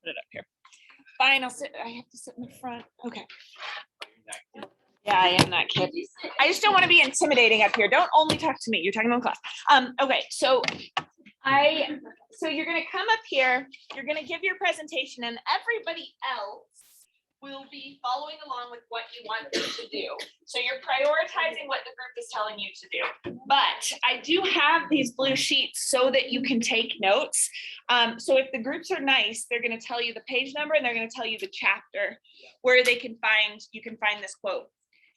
put it up here. Fine, I'll sit. I have to sit in the front. Okay. Yeah, I am that kid. I just don't want to be intimidating up here. Don't only talk to me. You're talking about class. Okay, so you're gonna come up here, you're gonna give your presentation, and everybody else will be following along with what you want them to do. So you're prioritizing what the group is telling you to do. But I do have these blue sheets so that you can take notes. So if the groups are nice, they're gonna tell you the page number and they're gonna tell you the chapter where you can find this quote.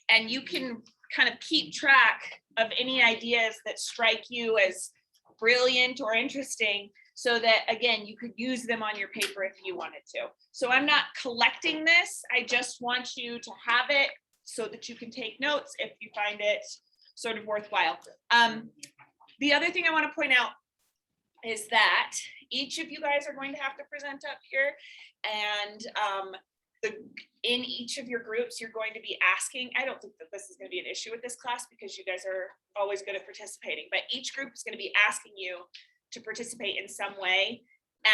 And you can kind of keep track of any ideas that strike you as brilliant or interesting, so that, again, you could use them on your paper if you wanted to. So I'm not collecting this. I just want you to have it so that you can take notes if you find it sort of worthwhile. The other thing I want to point out is that each of you guys are going to have to present up here, and in each of your groups, you're going to be asking, I don't think that this is going to be an issue with this class because you guys are always good at participating, but each group is going to be asking you to participate in some way.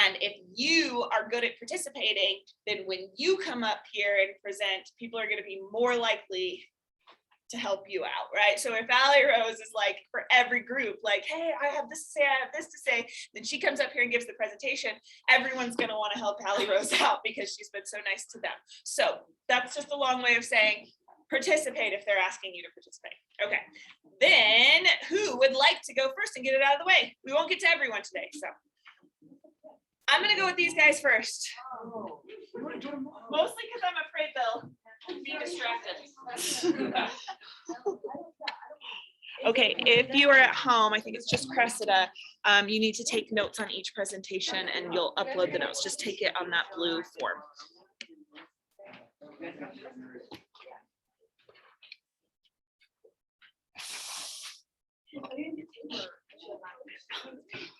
And if you are good at participating, then when you come up here and present, people are going to be more likely to help you out, right? So if Allie Rose is like, for every group, like, hey, I have this to say, I have this to say, then she comes up here and gives the presentation, everyone's going to want to help Allie Rose out because she's been so nice to them. So that's just a long way of saying participate if they're asking you to participate. Okay, then who would like to go first and get it out of the way? We won't get to everyone today, so I'm going to go with these guys first. Mostly because I'm afraid they'll be distracted. Okay, if you are at home, I think it's just Cressida, you need to take notes on each presentation and you'll upload the notes. Just take it on that blue form.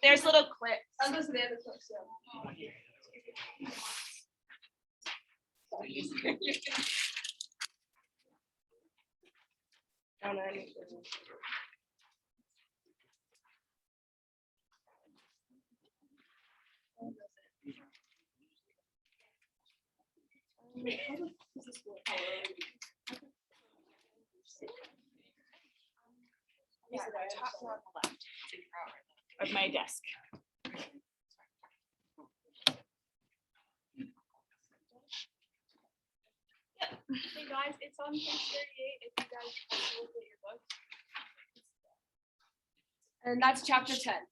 There's little clips. Of my desk. Hey guys, it's on page 38 if you guys want to look at your book. And that's chapter 10.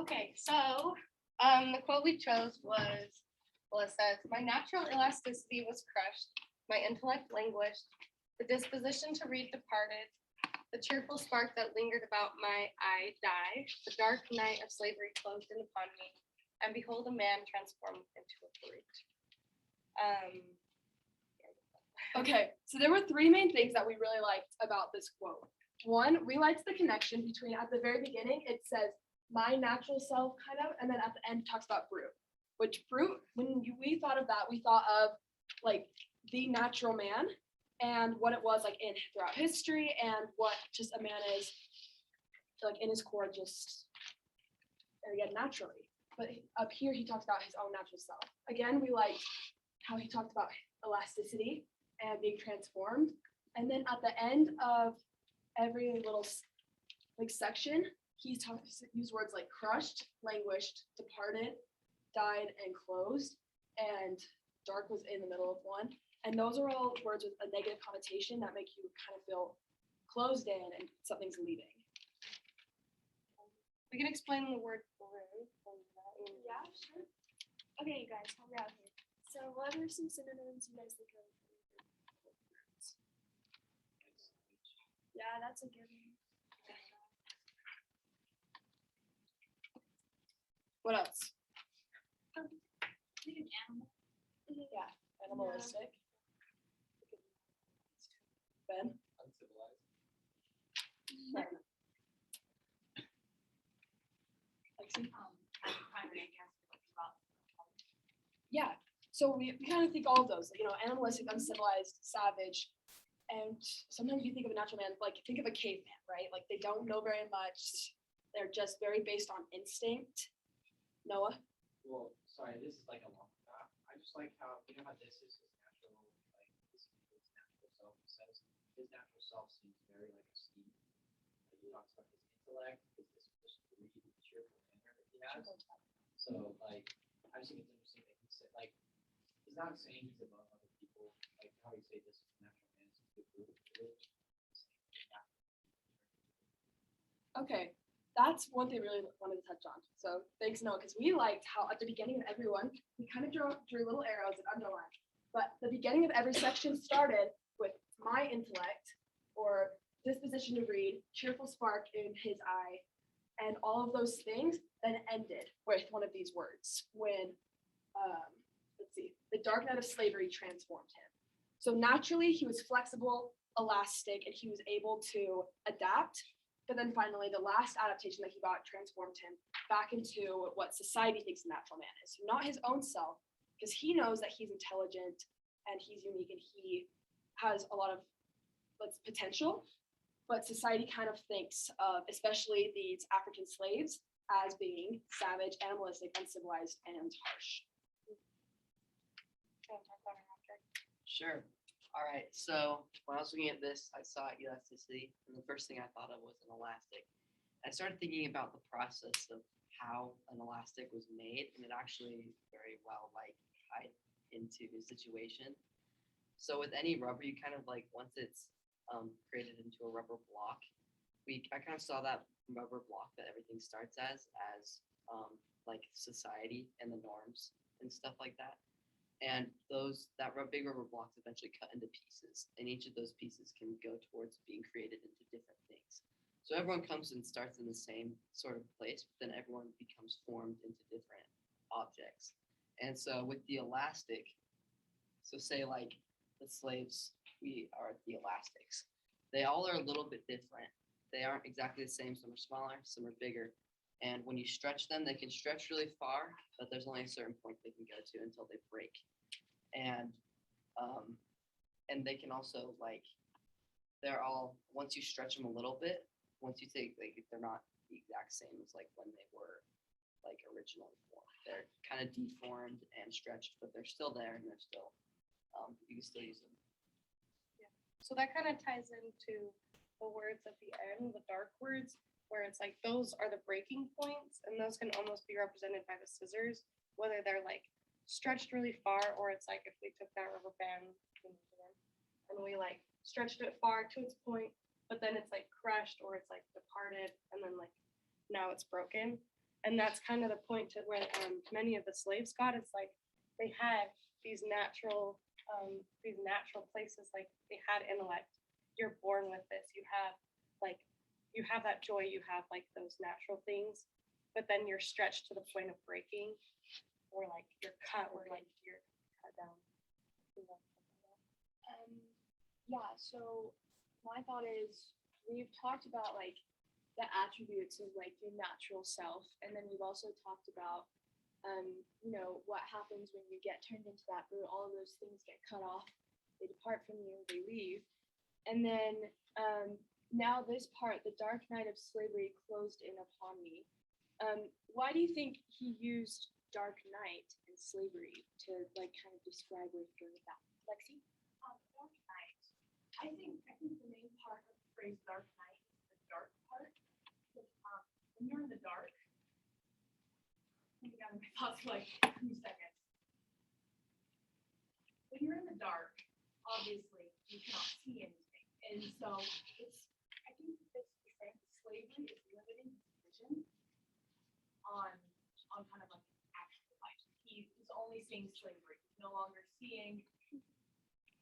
Okay, so the quote we chose was, well, it says, "My natural elasticity was crushed, my intellect languished, the disposition to read departed, the cheerful spark that lingered about my eye died, the dark night of slavery closed in upon me, and behold a man transformed into a brute." Okay, so there were three main things that we really liked about this quote. One, we liked the connection between, at the very beginning, it says, my natural self, kind of, and then at the end talks about brute, which brute, we thought of that, we thought of like the natural man and what it was like in throughout history and what just a man is like in his core, just again naturally. But up here he talks about his own natural self. Again, we liked how he talked about elasticity and being transformed, and then at the end of every little like section, he used words like crushed, languished, departed, died, and closed, and dark was in the middle of one. And those are all words with a negative connotation that make you kind of feel closed in and something's leaving. We can explain the word brute. Yeah, sure. Okay, you guys, help me out here. So what are some synonyms you guys think of? Yeah, that's a good one. What else? Yeah, Animalistic. Ben? Lexi? Yeah. So we kind of think all of those, you know, animalistic, uncivilized, savage, and sometimes you think of a natural man, like think of a caveman, right? Like they don't know very much. They're just very based on instinct. Noah? Well, sorry, this is like a long. I just like how you know how this is his natural, like this is his natural self. He says his natural self seems very like a Steve. Like he talks about his intellect, his disposition to read, the cheerful manner that he has. So like, I just think it's interesting that he said like he's not saying he's above other people. Like how he say this is natural man is a good group. Okay, that's one thing I really wanted to touch on. So thanks, Noah, because we liked how at the beginning of every one, we kind of drew little arrows and underlined. But the beginning of every section started with my intellect or disposition to read, cheerful spark in his eye, and all of those things then ended with one of these words when, let's see, the dark night of slavery transformed him. So naturally, he was flexible, elastic, and he was able to adapt. But then finally, the last adaptation that he got transformed him back into what society thinks a natural man is. Not his own self, because he knows that he's intelligent and he's unique and he has a lot of potential. But society kind of thinks of, especially these African slaves, as being savage, animalistic, uncivilized, and harsh. Sure. All right. So when I was looking at this, I saw elasticity, and the first thing I thought of was an elastic. I started thinking about the process of how an elastic was made, and it actually very well tied into the situation. So with any rubber, you kind of once it's created into a rubber block, I kind of saw that rubber block that everything starts as society and the norms and stuff like that. And big rubber blocks eventually cut into pieces, and each of those pieces can go towards being created into different things. So everyone comes and starts in the same sort of place, but then everyone becomes formed into different objects. And so with the elastic, so say the slaves, we are the elastics. They all are a little bit different. They aren't exactly the same. Some are smaller, some are bigger. And when you stretch them, they can stretch really far, but there's only a certain point they can go to until they break. And they can also they're all, once you stretch them a little bit, once you take they're not the exact same as when they were originally formed. They're kind of deformed and stretched, but they're still there and they're still you can still use them. So that kind of ties into the words at the end, the dark words, where it's those are the breaking points, and those can almost be represented by the scissors, whether they're stretched really far, or it's if we took that rubber band and we stretched it far to its point, but then it's crushed or it's departed, and then now it's broken. And that's kind of the point to where many of the slaves got. It's they had these natural places, they had intellect. You're born with this. You have that joy. You have those natural things, but then you're stretched to the point of breaking, or you're cut, or you're cut down. Yeah, so my thought is we've talked about the attributes of your natural self, and then we've also talked about what happens when you get turned into that brute. All of those things get cut off, they depart from you, they leave. And then now this part, the dark night of slavery closed in upon me. Why do you think he used dark night and slavery to kind of describe what he's doing with that? Lexi? Dark night. I think the main part of the phrase dark night is the dark part. When you're in the dark, I got my thoughts for 2 seconds. When you're in the dark, obviously you cannot see anything, and so I think this slavery is limiting his vision on kind of actual life. He's only seeing slavery. He's no longer seeing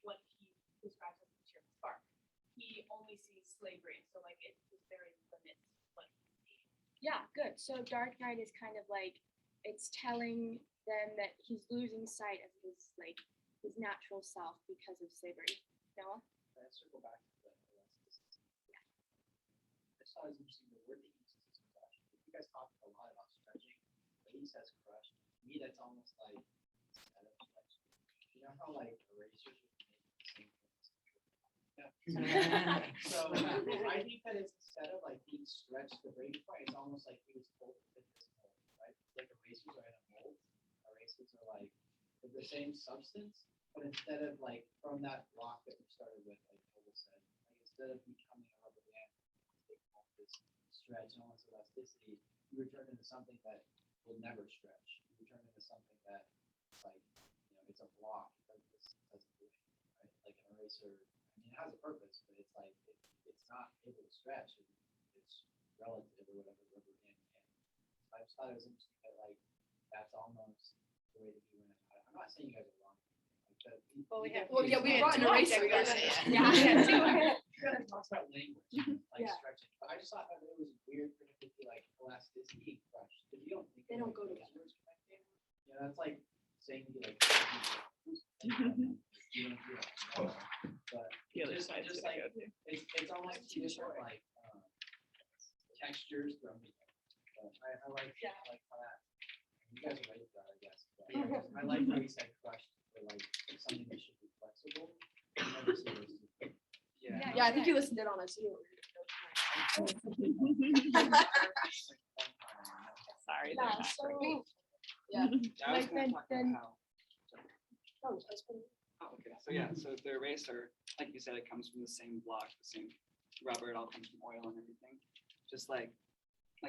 what he describes as the cheerful spark. He only sees slavery, so it just very limits what he sees. Yeah, good. So dark night is kind of it's telling them that he's losing sight of his natural self because of slavery. Noah? Can I circle back to the elasticity? Yeah. I saw it was interesting the word that he uses is crushed. You guys talk a lot about stretching, but he says crushed. To me, that's almost instead of stretching, You know how like erasers would make the same things? So I think that it's instead of like being stretched to break point, it's almost like he was told to fit this mold, right? Like erasers are in a mold. Erasers are like they're the same substance, but instead of like from that block that we started with, like Noble said, like instead of becoming a rubber band, this stretch and all this elasticity, you return into something that will never stretch. You return into something that like it's a block. It doesn't do anything, right? Like an eraser. I mean, it has a purpose, but it's like it's not able to stretch. It's relative or whatever rubber band can. I just thought it was interesting that like that's almost the way to do it. I'm not saying you guys are wrong. Like that, Well, we have. Well, yeah, we had brought an two eraser. objects, Yeah. you guys talk about language, like Yeah. stretching. But I just thought that it was weird for him to be like elasticity crushed. Because you don't think They of, don't go like, together. erasers connecting. You know, that's like saying you like you don't do that. But The other just, side's just gonna like go too. it's almost two different like textures thrown together. But I like how that. You guys are right with that, I guess. But I like how you said crushed for like something that should be flexible. You never say this. Yeah. Yeah, I think you listened in on us. You Sorry. Yeah, they're not so- great. Yeah. I was Like, gonna then- talk then- about how. Oh, I was gonna- Oh, okay. So yeah, so the eraser, like you said, it comes from the same block, the same rubber. It all comes from oil and everything. Just like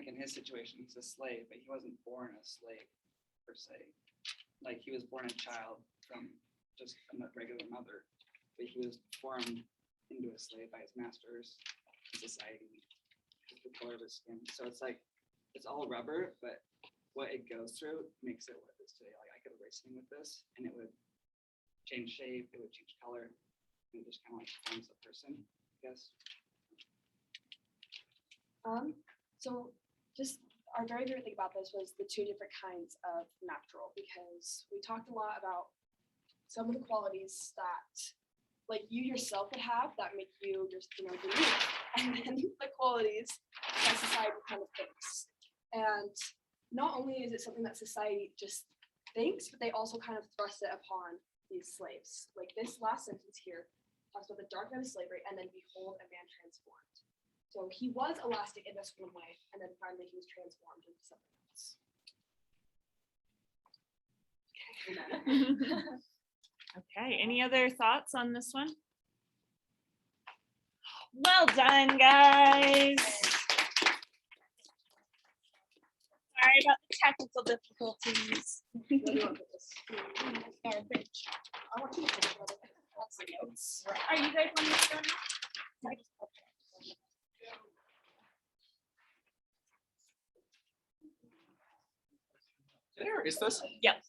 in his situation, he's a slave, but he wasn't born a slave per se. Like he was born a child from just a regular mother, but he was formed into a slave by his masters, society, just the color of his skin. So it's like it's all rubber, but what it goes through makes it what it is today. Like I could erase something with this, and it would change shape, it would change color, and it just kind of like forms a person, I guess. So just our very favorite thing about this was the two different kinds of natural, because we talked a lot about some of the qualities that like you yourself would have that make you just unique, and then the qualities that society kind of thinks. And not only is it something that society just thinks, but they also kind of thrust it upon these slaves. Like this last sentence here talks about the dark night of slavery, and then behold a man transformed. So he was elastic in this one way, and then finally he was transformed into something else. Okay, any other thoughts on this one? Well done, guys. Sorry about the technical difficulties. Where do you want to put this? Garbage. I want you to put it together. That's the notes. Are you guys on this one? There is this. Yep.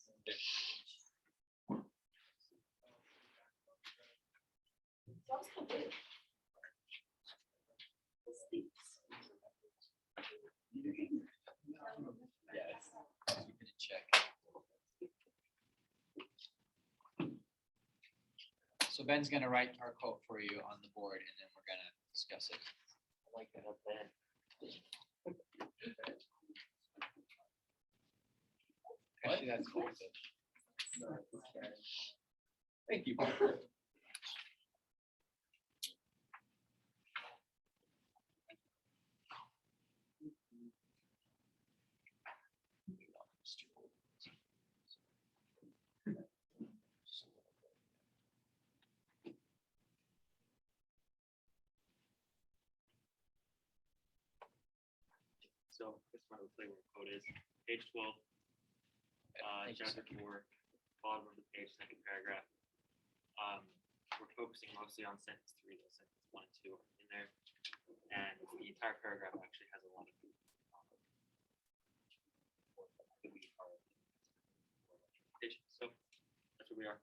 So Ben's gonna write our quote for you on the board, and then we're gonna discuss it. I like that up there. Actually, that's cool. Thank you. So this one will tell you where the quote is. Page 12, chapter 4, bottom of the page, second paragraph. We're focusing mostly on sentence 3, though sentence 1 and 2 are in there. And the entire paragraph actually has a lot of the we are. So that's where we are.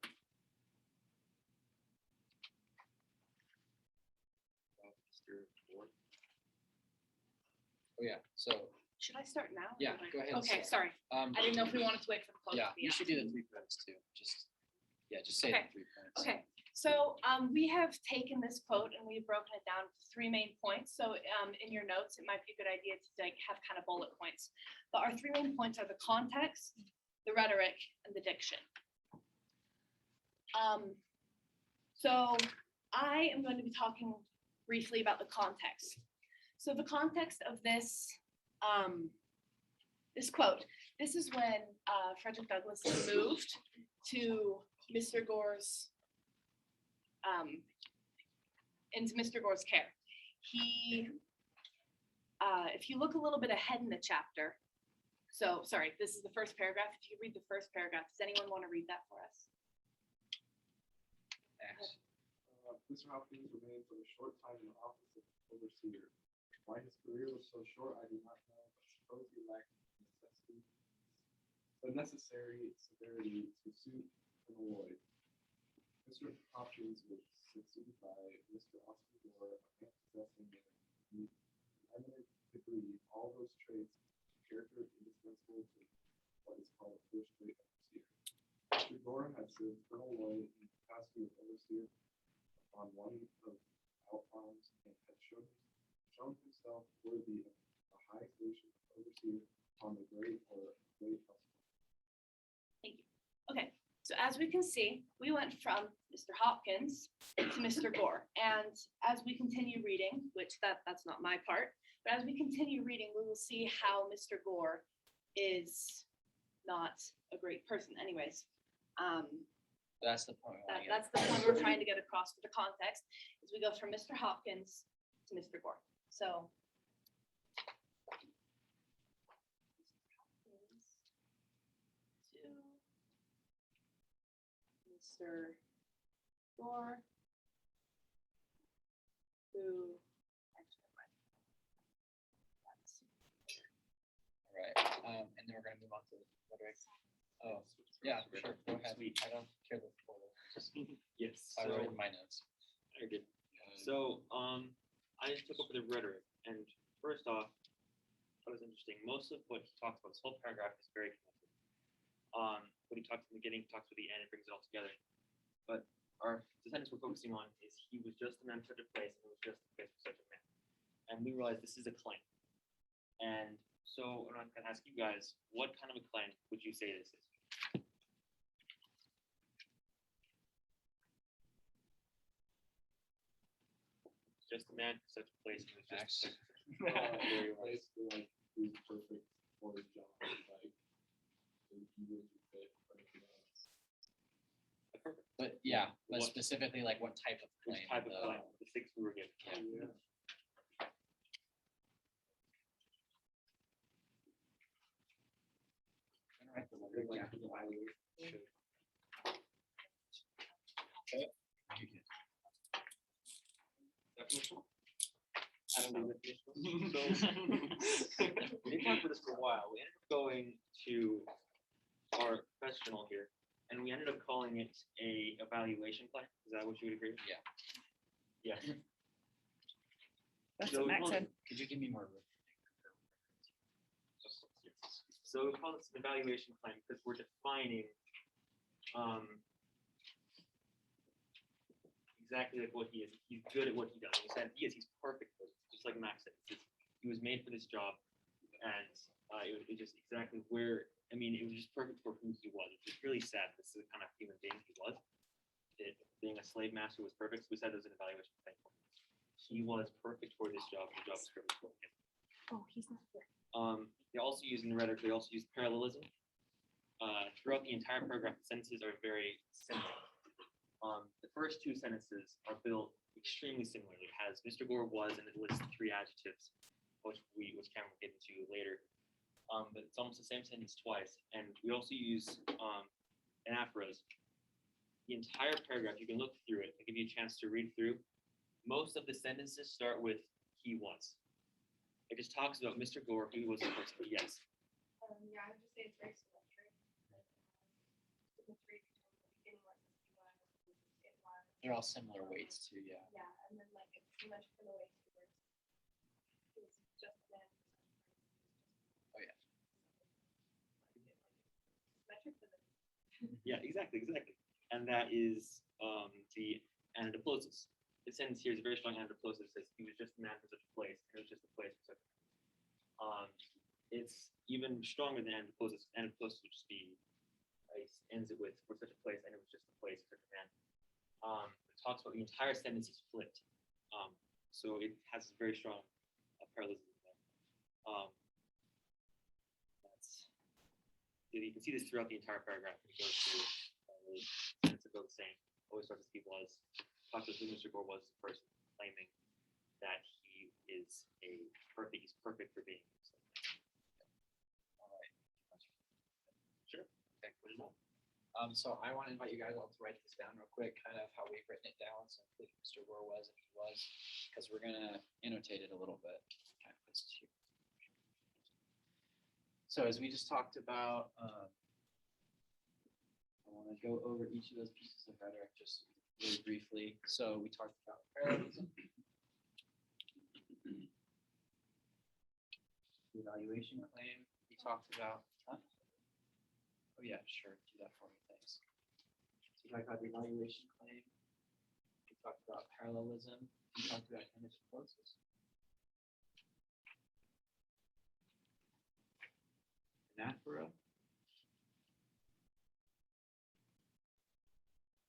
Mr. Ward. Oh, yeah, so, Should I start now? yeah, go ahead. and Okay, start. sorry. I didn't know if we wanted to wait for the quote. Yeah, to be you should do the out. 3 points too, just say the Okay, 3 points. Okay, so we have taken this quote and we've broken it down to 3 main points. So in your notes, it might be a good idea to like have kind of bullet points. But our 3 main points are the context, the rhetoric, and the diction. So I am going to be talking briefly about the context. So the context of this this quote, this is when Frederick Douglass moved to Mr. Gore's into Mr. Gore's care. He, if you look a little bit ahead in the chapter, so sorry, this is the first paragraph. If you read the first paragraph, does anyone want to read that for us? Mr. Hopkins remained for a short time in the office of overseer. Why his career was so short, I do not know, but suppose he lacked the necessary severity to suit Colonel Lloyd. Mr. Hopkins was succeeded by Mr. Austin Gore, a man possessing in eminent degree all those traits, character indispensable to what is called a first-rate overseer. Mr. Gore had served Colonel Lloyd in the capacity of overseer on one of outbounds and had shown himself worthy of a high station of overseer on the great or great hospital. Thank you. Okay, so as we can see, we went from Mr. Hopkins to Mr. Gore. And as we continue reading, which that's not my part, but as we continue reading, we will see how Mr. Gore is not a great person. Anyways, That's the point. that's the point we're trying to get across with the context, is we go from Mr. Hopkins to Mr. Gore. So Mr. Gore, who Right, and then we're gonna move on to Frederick. Oh, yeah, sure, go ahead. I don't care the photo. Yes. I wrote it So, in my notes. very good. So, I just took over the rhetoric, and first off, that was interesting. Most of what he talks about, this whole paragraph is very connected. What he talks in the beginning, he talks at the end, and brings it all together. But the sentence we're focusing on is he was just a man for such a place, and it was just a place for such a man. And we realize this is a claim. And so I'm going to ask you guys, what kind of a claim would you say this is? Just a man for such a place, and it was just a very nice. Basically, like, he's perfect for his job, like, he would fit for anything else. Perfect. But yeah, but What- specifically like what type of Which claim? type of though? claim? The 6 we were given. Yeah. Gonna write the letter Like, down. the evaluation. Definition? I don't know the definition. So, we didn't talk about this for a while. We ended up going to our professional here, and we ended up calling it a evaluation claim. Is that what you would agree with? Yeah. Yeah. That's So what we Max call said. it- Could you give me more? So we call this an evaluation claim because we're defining exactly like what he is. He's good at what he does. He said he is. He's perfect for it. Just like Max said, he was made for this job, and it just exactly where. I mean, it was just perfect for who he was. It's really sad. This is the kind of human being he was. Being a slave master was perfect. So we said it was an evaluation claim for him. He was perfect for this job. The job was perfect for him. Oh, he's not here. They also use in rhetoric, they also use parallelism. Throughout the entire paragraph, the sentences are very similar. The first 2 sentences are built extremely similarly. It has Mr. Gore was, and it lists 3 adjectives, which Cameron will get into later. But it's almost the same sentence twice. And we also use anaphoras. The entire paragraph, you can look through it. I'll give you a chance to read through. Most of the sentences start with he was. It just talks about Mr. Gore, who was the person. Yes. Yeah, I would just say it's very symmetric. The 3 beginning like it was. They're all similar weights too, yeah. Yeah, and then like it's symmetric in the way towards it was just a man. Oh, yeah. Symmetric for the Yeah, exactly. And that is the anadiplosis. The sentence here is a very strong anadiplosis. It says he was just a man for such a place, and it was just a place for such a man. It's even stronger than anadiplosis. Anadiplosis would just be, it ends it with for such a place, and it was just a place for such a man. talks about the entire sentence is flipped. So it has very strong parallelism there. You can see this throughout the entire paragraph. It goes to the sentence that go the same. Always starts as he was. Talks as Mr. Gore was the person claiming that he is he's perfect for being. All right. Sure. Okay, put it on. So I want to invite you guys all to write this down real quick, kind of how we've written it down. So including Mr. Gore was and he was, because we're gonna annotate it a little bit. Kind of puts it here. So as we just talked about, I want to go over each of those pieces of rhetoric just really briefly. So we talked about parallelism, the evaluation claim. We talked about. Oh yeah, sure. Do that for me, thanks. So we talked about the evaluation claim. We talked about parallelism. We talked about image closest. Anaphora.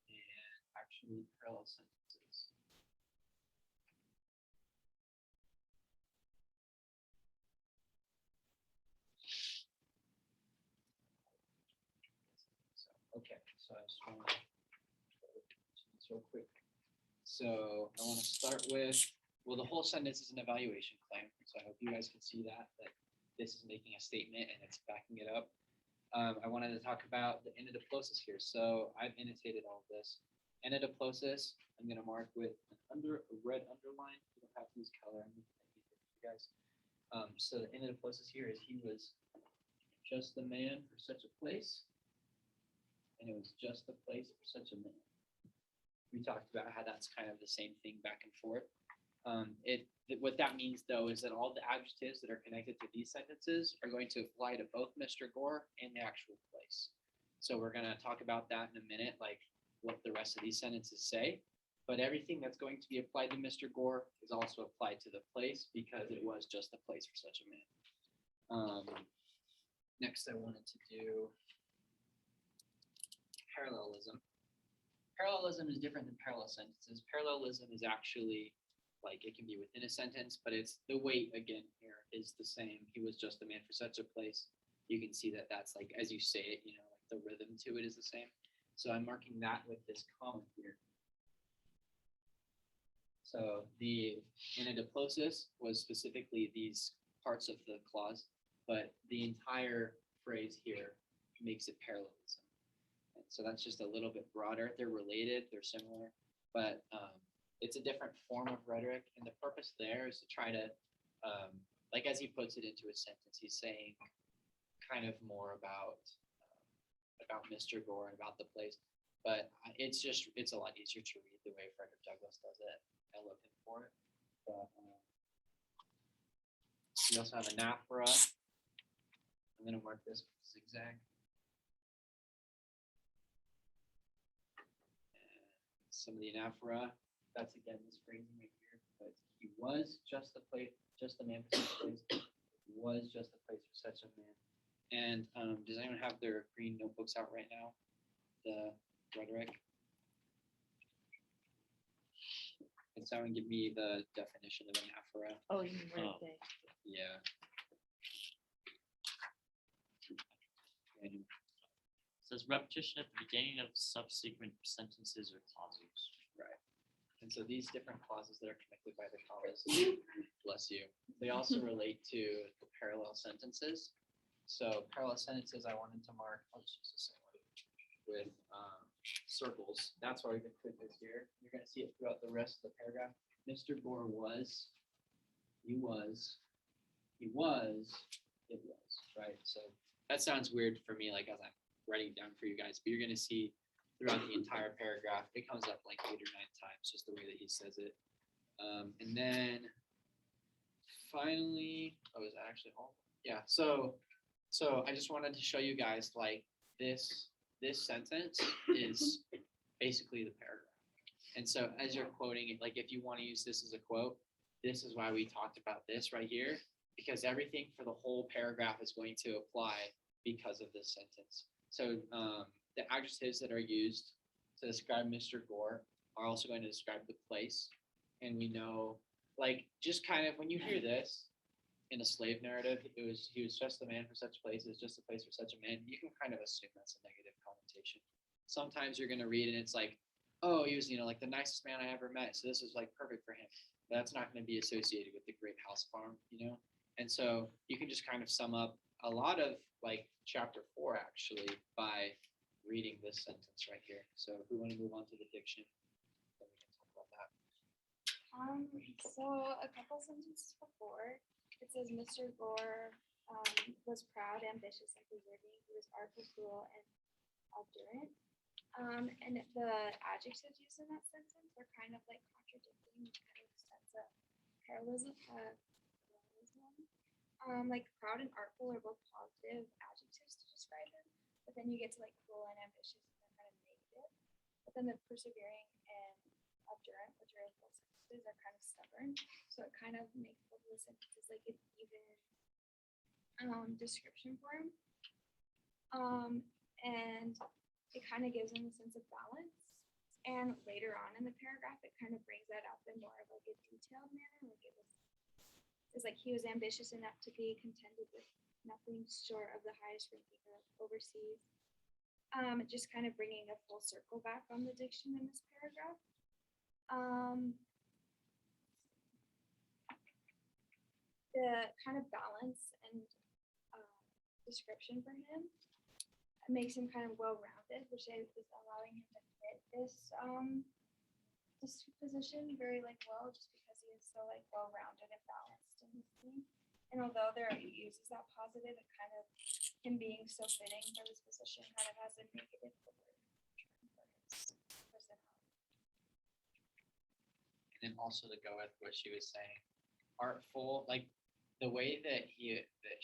And actually parallel sentences. Okay, so I just want to real quick. So I want to start with, well, the whole sentence is an evaluation claim. So I hope you guys can see that this is making a statement and it's backing it up. I wanted to talk about the anidiplosis here. So I've annotated all of this. Anidiplosis, I'm going to mark with a red underline. You don't have to use color. I'm making it easier for you guys. So the anidiplosis here is he was just the man for such a place. And it was just the place for such a man. We talked about how that's kind of the same thing back and forth. What that means, though, is that all the adjectives that are connected to these sentences are going to apply to both Mr. Gore and the actual place. So we're going to talk about that in a minute, like what the rest of these sentences say. But everything that's going to be applied to Mr. Gore is also applied to the place because it was just the place for such a man. Next, I wanted to do parallelism. Parallelism is different than parallel sentences. Parallelism is actually like it can be within a sentence, but it's the weight again here is the same. He was just the man for such a place. You can see that that's like as you say it, you know, like the rhythm to it is the same. So I'm marking that with this comma here. So the anidiplosis was specifically these parts of the clause, but the entire phrase here makes it parallelism. So that's just a little bit broader. They're related, they're similar, but it's a different form of rhetoric. And the purpose there is to try to, like as he puts it into a sentence, he's saying kind of more about Mr. Gore and about the place. But it's a lot easier to read the way Frederick Douglass does it. I love him for it. But we also have anaphora. I'm going to mark this with zigzag. Some of the anaphora, that's again this phrasing right here. But he was just the place, just the man for such a place. Was just the place for such a man. And does anyone have their green notebooks out right now? The rhetoric. Can someone give me the definition of anaphora? Oh, you mean right there. Yeah. It says repetition at the beginning of subsequent sentences or clauses. Right. And so these different clauses that are connected by the commas, bless you, they also relate to the parallel sentences. So parallel sentences I wanted to mark, I'll just use the same one, with circles. That's why we can put this here. You're going to see it throughout the rest of the paragraph. Mr. Gore was, he was, it was, right? So that sounds weird for me, like as I'm writing down for you guys, but you're going to see throughout the entire paragraph, it comes up like 8 or 9 times, just the way that he says it. And then finally, oh, is that actually all? Yeah. So I just wanted to show you guys like this sentence is basically the paragraph. And so as you're quoting it, like if you want to use this as a quote, this is why we talked about this right here, because everything for the whole paragraph is going to apply because of this sentence. So the adjectives that are used to describe Mr. Gore are also going to describe the place. And we know, like, just kind of when you hear this in a slave narrative, he was just the man for such a place, it was just a place for such a man, you can kind of assume that's a negative connotation. Sometimes you're going to read and it's like, oh, he was, like the nicest man I ever met, so this was like perfect for him. That's not going to be associated with the great house farm. And so you can just kind of sum up a lot of like chapter 4 actually by reading this sentence right here. So if we want to move on to the diction, then we can talk about that. So a couple sentences before, it says Mr. Gore was proud, ambitious, and preserving. He was artful, cruel, and obdurate. And the adjectives used in that sentence are kind of like contradicting kind of the sense of parallelism. Like proud and artful are both positive adjectives to describe him, but then you get to like cruel and ambitious and they're kind of negative. But then the persevering and obdurate, which are both sentences, are kind of stubborn. So it kind of makes both of the sentences like an even description for him. And it kind of gives him a sense of balance. And later on in the paragraph, it kind of brings that up in more of like a detailed manner. Like it's like he was ambitious enough to be contented with nothing short of the highest ranking overseas. Just kind of bringing a full circle back on the diction in this paragraph. The kind of balance and description for him makes him kind of well-rounded, which is allowing him to fit this position very like well, just because he is so like well-rounded and balanced in his thing. And although he uses that positive, it kind of him being so fitting for this position kind of has a negative for his personality. And then also to go with what she was saying, artful, like the way that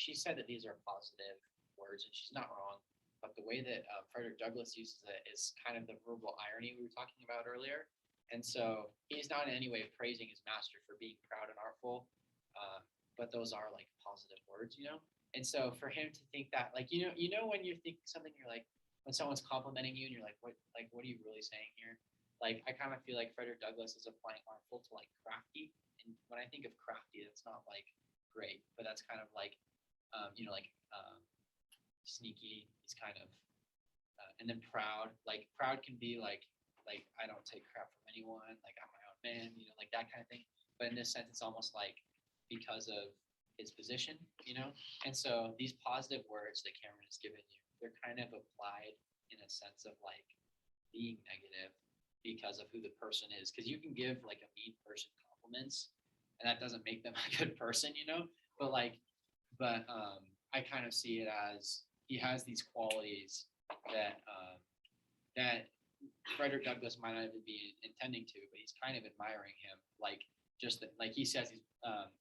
she said that these are positive words, and she's not wrong, but the way that Frederick Douglass uses it is kind of the verbal irony we were talking about earlier. And so he's not in any way praising his master for being proud and artful, but those are like positive words. And so for him to think that, like, when you're thinking something, you're like, when someone's complimenting you and you're like, what are you really saying here? Like, I kind of feel like Frederick Douglass is applying artful to like crafty. And when I think of crafty, that's not like great, but that's kind of like, sneaky. He's kind of, and then proud. Like proud can be like I don't take crap from anyone. Like I'm my own man. Like that kind of thing. But in this sense, it's almost like because of his position. And so these positive words that Cameron has given you, they're kind of applied in a sense of like being negative because of who the person is. Because you can give like a mean person compliments, and that doesn't make them a good person, But I kind of see it as he has these qualities that that Frederick Douglass might not even be intending to, but he's kind of admiring him. Like just that, like he says, he's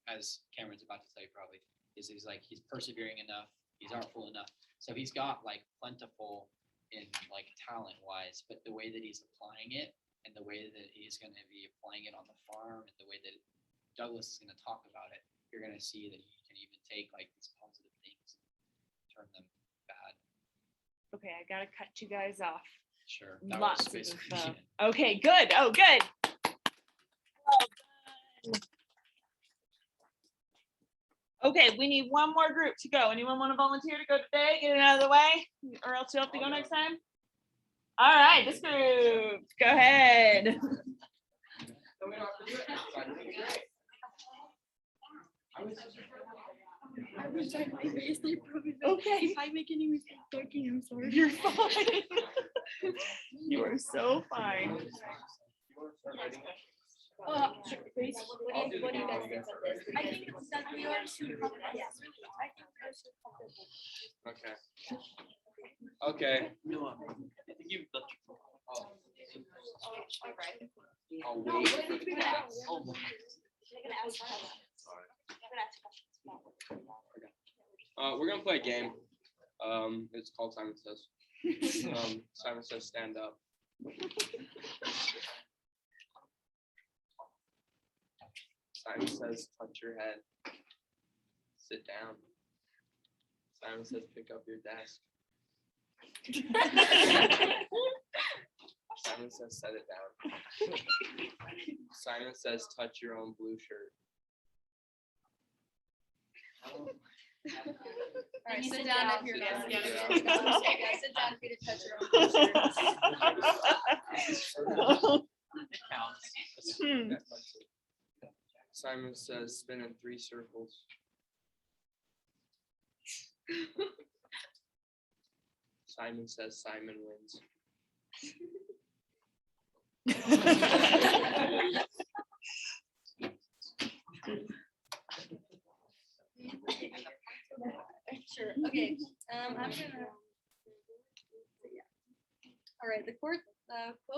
as Cameron's about to say probably, he's like he's persevering enough, he's artful enough. So he's got like plentiful in like talent wise, but the way that he's applying it and the way that he's going to be applying it on the farm and the way that Douglas is going to talk about it, you're going to see that he can even take like these positive things and turn them bad. Okay, I gotta cut you guys off. Sure. Lots of basically stuff. it. Okay, good. Oh, good. Well done. Okay, we need one more group to go. Anyone want to volunteer to go today? Get it out of the way, or else you'll have to go next time. All right, this group, go ahead. I wish I might raise my profile. Okay. If I make any mistake talking, I'm sorry. You're fine. You are so fine. Grace, what do you guys think of this? I think it's that we are too comfortable. Yes, I think we are too comfortable. Okay. No, I think you've left your I'll No, wait. what did we do? Oh my. We're gonna play a game. It's called Simon Says. Simon Says stand up. Simon Says touch your head. Sit down. Simon Says pick up your desk. Simon says set it down. Simon says touch your own blue shirt. All right, you sit sit down down. if you're Yes, not. yeah. Yeah, sit down for you to touch your own shirt. It counts. Hmm. Simon says spin in 3 circles. Simon says Simon wins. Sure, okay, I'm gonna. Yeah. All right, the quote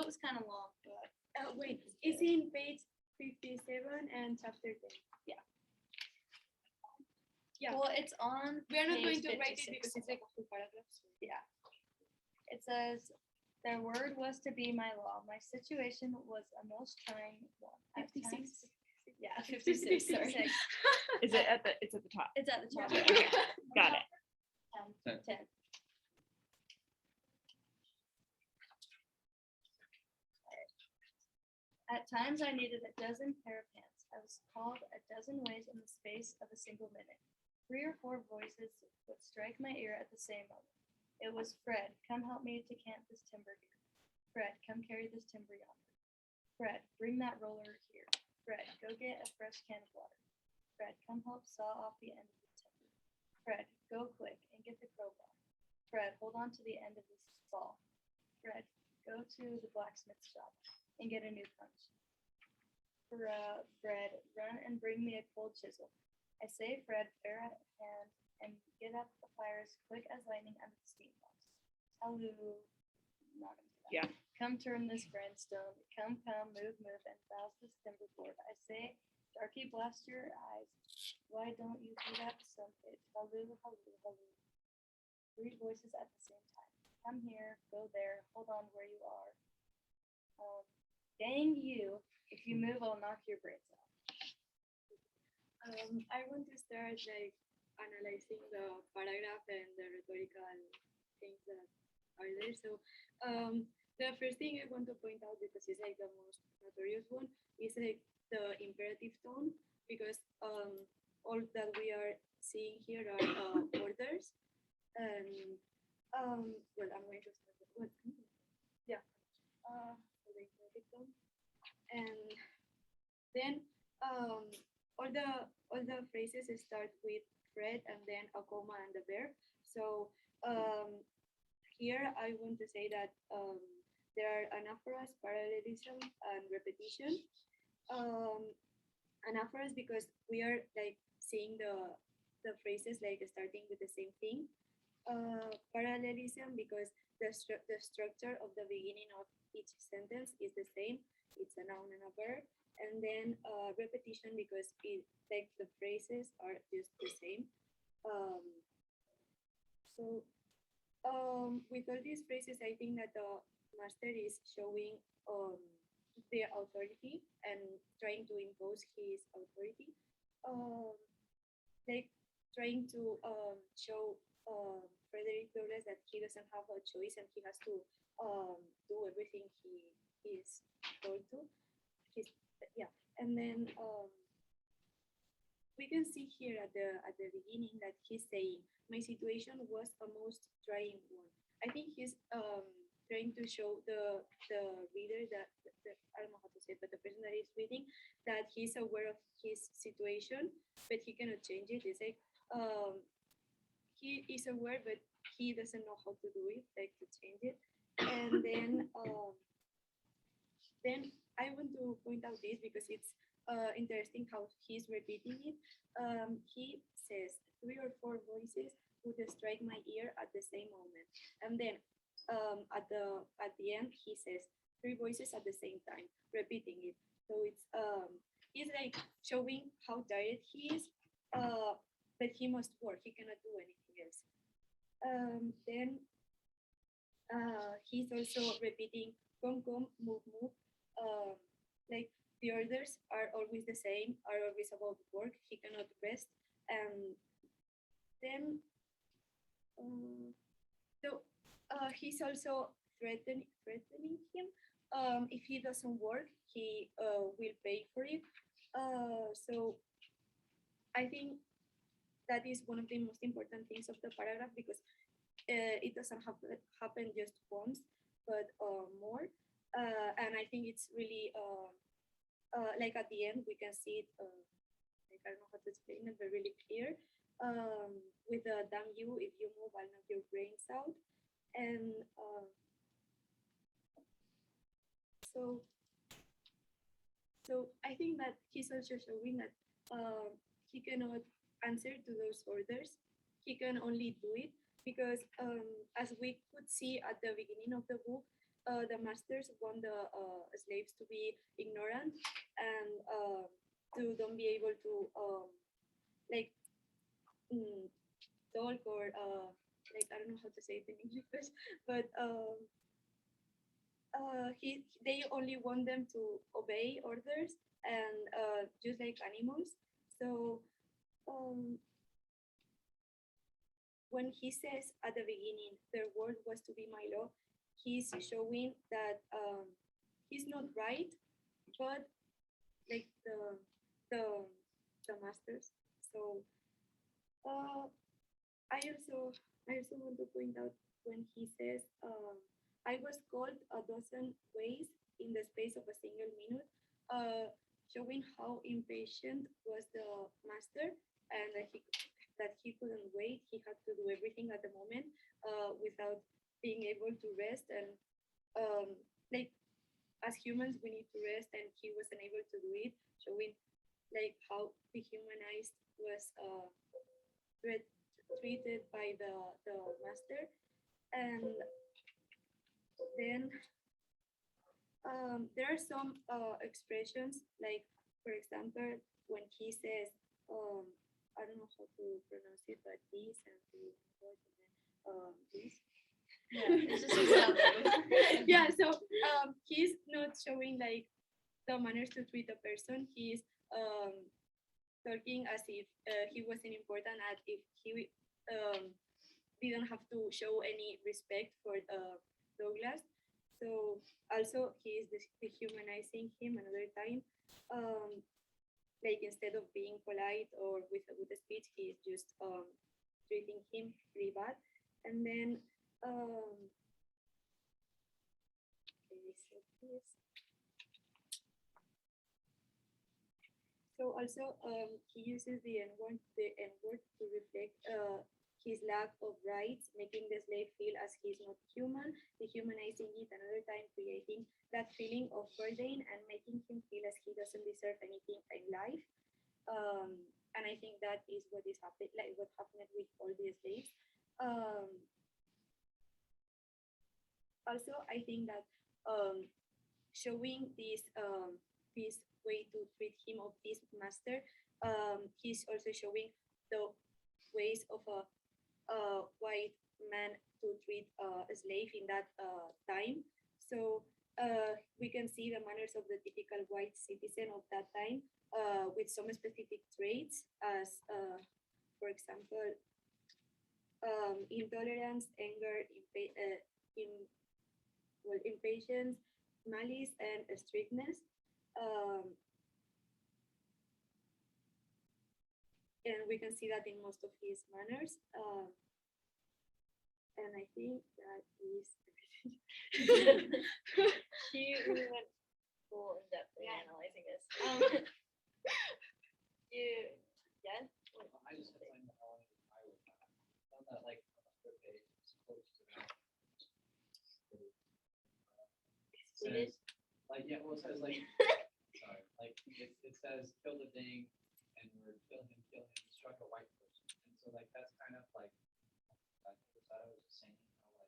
is kind of long, but. Wait, it's in page 57 and chapter 10. Yeah. Well, it's on. We are not going page to write it 56. because it's like a full paragraph. So. Yeah. It says, their word was to be my law. My situation was a most trying one. At 56. times- Yeah, 56, sorry. 56. Is it at the, it's at the top. It's at the top. Okay, got it. 10. At times I needed a dozen pair of hands. I was called a dozen ways in the space of a single minute. 3 or 4 voices would strike my ear at the same moment. It was Fred, come help me to cant this timber here. Fred, come carry this timber yonder. Fred, bring that roller here. Fred, go get a fresh can of water. Fred, come help saw off the end of the timber. Fred, go quick and get the crowbar. Fred, hold on to the end of this saw. Fred, go to the blacksmith shop and get a new punch. Fred, run and bring me a cold chisel. I say, Fred, fair at hand, and get up the fire as quick as lightning under the steam box. Halloo. Not gonna do that. Yeah. Come turn this grindstone. Come, move, and rouse this timber board. I say, darky, blast your eyes. Why don't you do that some pitch? Halloo, halloo, halloo. 3 voices at the same time. Come here, go there, hold on where you are. Dang you, if you move, I'll knock your brains out. I want to start like analyzing the paragraph and the rhetorical things that are there. So the first thing I want to point out, because it's like the most notorious one, is like the imperative tone, because all that we are seeing here are orders, and well, I'm going to start with what? Yeah, so the imperative tone, and then all the phrases start with Fred and then a comma and the verb. So here I want to say that there are anaphoras, parallelism, and repetition. Anaphoras because we are like seeing the phrases like starting with the same thing. Parallelism because the structure of the beginning of each sentence is the same. It's a noun and a verb. And then repetition because like the phrases are just the same. With all these phrases, I think that the master is showing their authority and trying to impose his authority. Like trying to show Frederick Douglass that he doesn't have a choice and he has to do everything he is told to. Yeah, and then we can see here at the beginning that he's saying my situation was a most trying one. I think he's trying to show the reader that I don't know how to say it, but the person that is reading that he's aware of his situation, but he cannot change it. It's like he is aware, but he doesn't know how to do it, like to change it. And then I want to point out this because it's interesting how he's repeating it. He says 3 or 4 voices would strike my ear at the same moment, and then at the end he says 3 voices at the same time, repeating it. So it's he's like showing how tired he is, but he must work. He cannot do anything else. Then he's also repeating come, move. Like the orders are always the same, are always about work. He cannot rest. And then he's also threatening him if he doesn't work, he will pay for it. So I think that is one of the most important things of the paragraph because it doesn't happen just once, but more. And I think it's really like at the end we can see it. Like I don't know how to explain it, but really clear. With the damn you, if you move, I'll knock your brains out. And so I think that he's also showing that he cannot answer to those orders. He can only do it because, as we could see at the beginning of the book, the masters want the slaves to be ignorant and to don't be able to like talk or like I don't know how to say it in English, but they only want them to obey orders and just like animals. So when he says at the beginning, their word was to be my law, he's showing that he's not right, but like the masters. So I also want to point out when he says I was called a dozen ways in the space of a single minute, showing how impatient was the master and that he couldn't wait. He had to do everything at the moment without being able to rest. And like as humans, we need to rest, and he wasn't able to do it, showing like how dehumanized was treated by the master. And then there are some expressions, like for example, when he says, I don't know how to pronounce it, but this and this. Yeah, so he's not showing like the manners to treat a person. He's talking as if he wasn't important, as if he didn't have to show any respect for Douglas. So also he is dehumanizing him another time. Like instead of being polite or with a good speech, he is just treating him pretty bad. And then so also he uses the N word to reflect his lack of rights, making the slave feel as he's not human, dehumanizing it another time, creating that feeling of burden and making him feel as he doesn't deserve anything in life. And I think that is what is happening, like what happened with all the slaves. Also, I think that showing this way to treat him of this master, he's also showing the ways of a white man to treat a slave in that time. So we can see the manners of the typical white citizen of that time with some specific traits as, for example, intolerance, anger, impatience, malice, and strictness. And we can see that in most of his manners. And I think that is everything. She really went full in depth in analyzing this. Yes? I just had something that I wanted to try with that. Found that like on the third page, it's close to that. Says, like, yeah, well, it says like, sorry, like it says kill the thing, and we're kill him, he struck a white person. And so like that's kind of like I was just saying how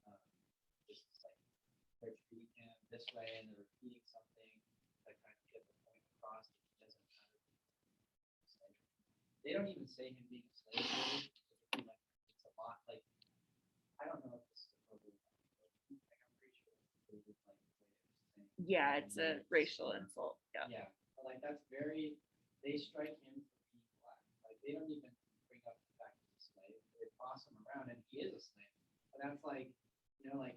like this is like they're treating him this way and they're repeating something that kind of get the point across that he doesn't matter. They don't even say him being a slave really. Like it's a lot like I don't know if this is appropriate. Like I'm pretty sure they would like the way it was saying. Yeah, it's a racial insult. Yeah. Yeah, but like that's very. They strike him for being black. Like they don't even bring up the fact he's a slave. They toss him around, and he is a slave. But that's like, you know, like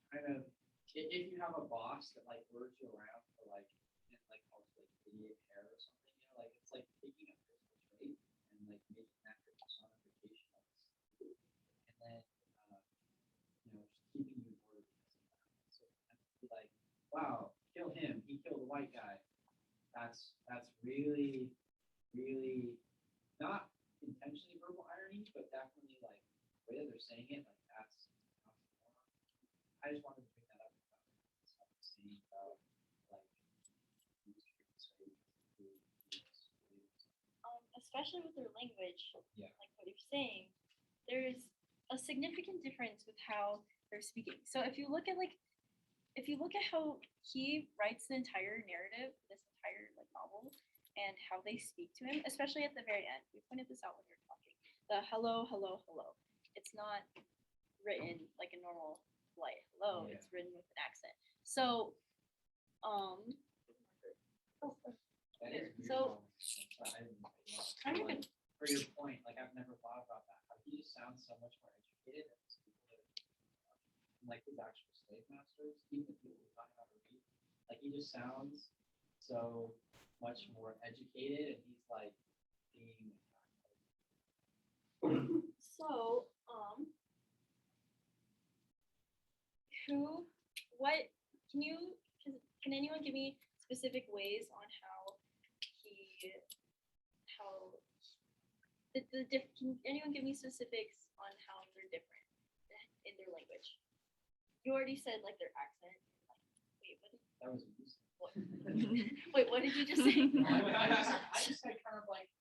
kind of if you have a boss that like orders you around for like, and like calls like idiot hair or something, you know, like it's like taking a physical trait and like making that your personification of this. And then, you know, just keeping you in order because of that. So be like, wow, kill him. He killed a white guy. That's really, really not intentionally verbal irony, but definitely like the way that they're saying it, like that's. I just wanted to bring that up about seeing about like Especially with their language, Yeah. like what you're saying, there's a significant difference with how they're speaking. So if you look at how he writes the entire narrative, this entire like novel, and how they speak to him, especially at the very end. We pointed this out when we were talking. The hello, hello, hello. It's not written like a normal polite hello. Yeah. It's written with an accent. So, That is weird. So- I didn't, I don't like, for your point, like I've never thought about that. How he just sounds so much more educated than these people that like his actual slave masters, even the people who don't know how to read. Like he just sounds so much more educated, and he's like being. So, can anyone give me specific ways on can anyone give me specifics on how they're different in their language? You already said like their accent. Like, wait, what? That was abusive. Wait, what did you just say? I just said kind of like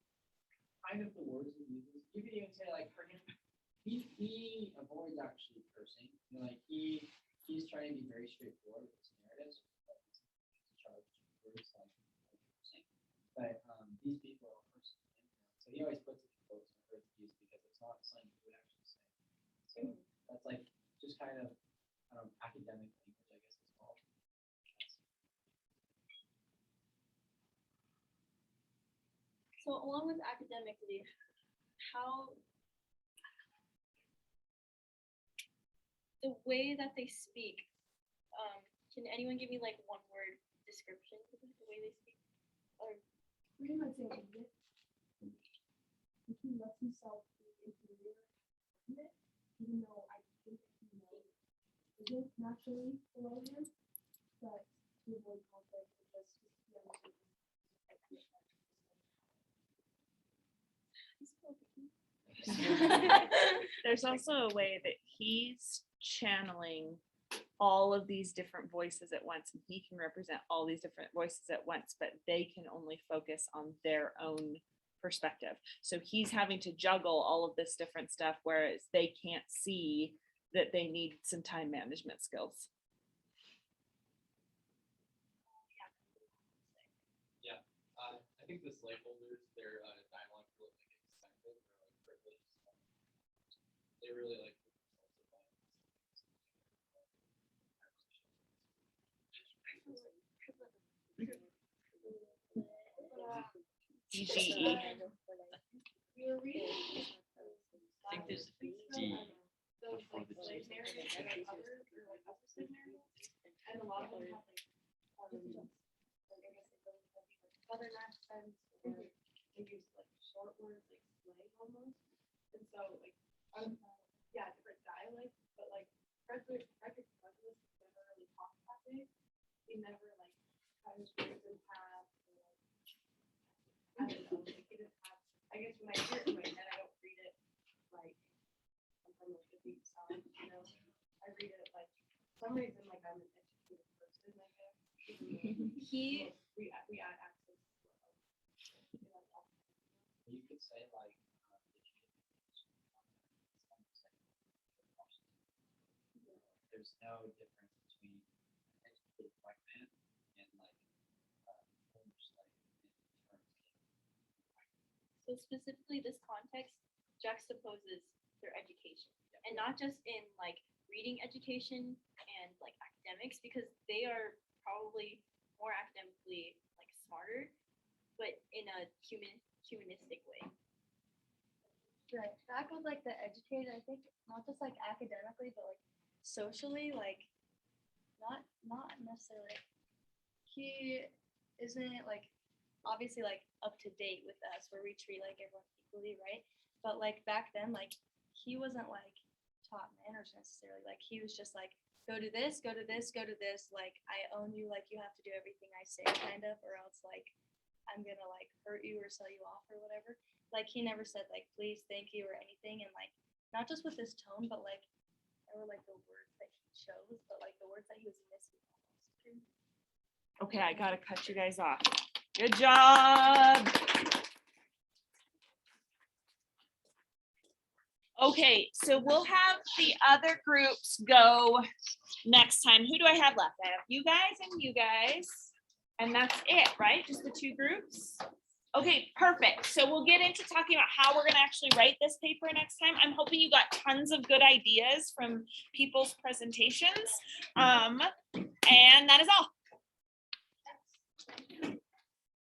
kind of the words he uses. You could even say like for him, he avoids actually cursing. You know, like he's trying to be very straightforward with his narratives. But he's charged words like cursing. But these people are cursing him. So he always puts it in quotes and words used because it's not something he would actually say. So that's like just kind of academic language, I guess it's called. So along with academically, how the way that they speak, can anyone give me like one word description of the way they speak? Or Pretty much say idiot. He lets himself be inferior in it, even though I think he knows isn't naturally below him, but to avoid conflict, it just he understands. There's also a way that he's channeling all of these different voices at once, and he can represent all these different voices at once, but they can only focus on their own perspective. So he's having to juggle all of this different stuff, whereas they can't see that they need some time management skills. I think the slave holders, their dialogue really like excited or like privileged. They really like EGE. We were reading. I think there's a D before the G. And a lot of them have like, other accents, or they use like short words, like slang almost. And so like, different dialects, but like Frederick Douglass never really talked that way. He never like cut his words in half. Or, like, I don't know. Like he didn't have. I guess when I hear it in my head, I don't read it like I'm from like a deep south. You know, I read it like for some reason like I'm an educated person. I guess. We add accents. You could say like there's no difference between an educated white man and like former slave in terms of so specifically this context juxtaposes their education, and not just in like reading education and like academics, because they are probably more academically like smarter, but in a humanistic way. Right. Back with like the educated, I think not just like academically, but like socially, like not necessarily. He isn't like obviously like up to date with us where we treat like everyone equally, right? But like back then, like he wasn't like taught manners necessarily. Like he was just like, go to this, go to this, go to this. Like I own you, like you have to do everything I say, kind of, or else like I'm gonna like hurt you or sell you off or whatever. Like he never said like please, thank you or anything, and like not just with his tone, but like there were like the words that he chose, but like the words that he was missing almost. Okay, I gotta cut you guys off. Good job. Okay, so we'll have the other groups go next time. Who do I have left? I have you guys and you guys. And that's it, right? Just the two groups? Okay, perfect. So we'll get into talking about how we're gonna actually write this paper next time. I'm hoping you got tons of good ideas from people's presentations. And that is all.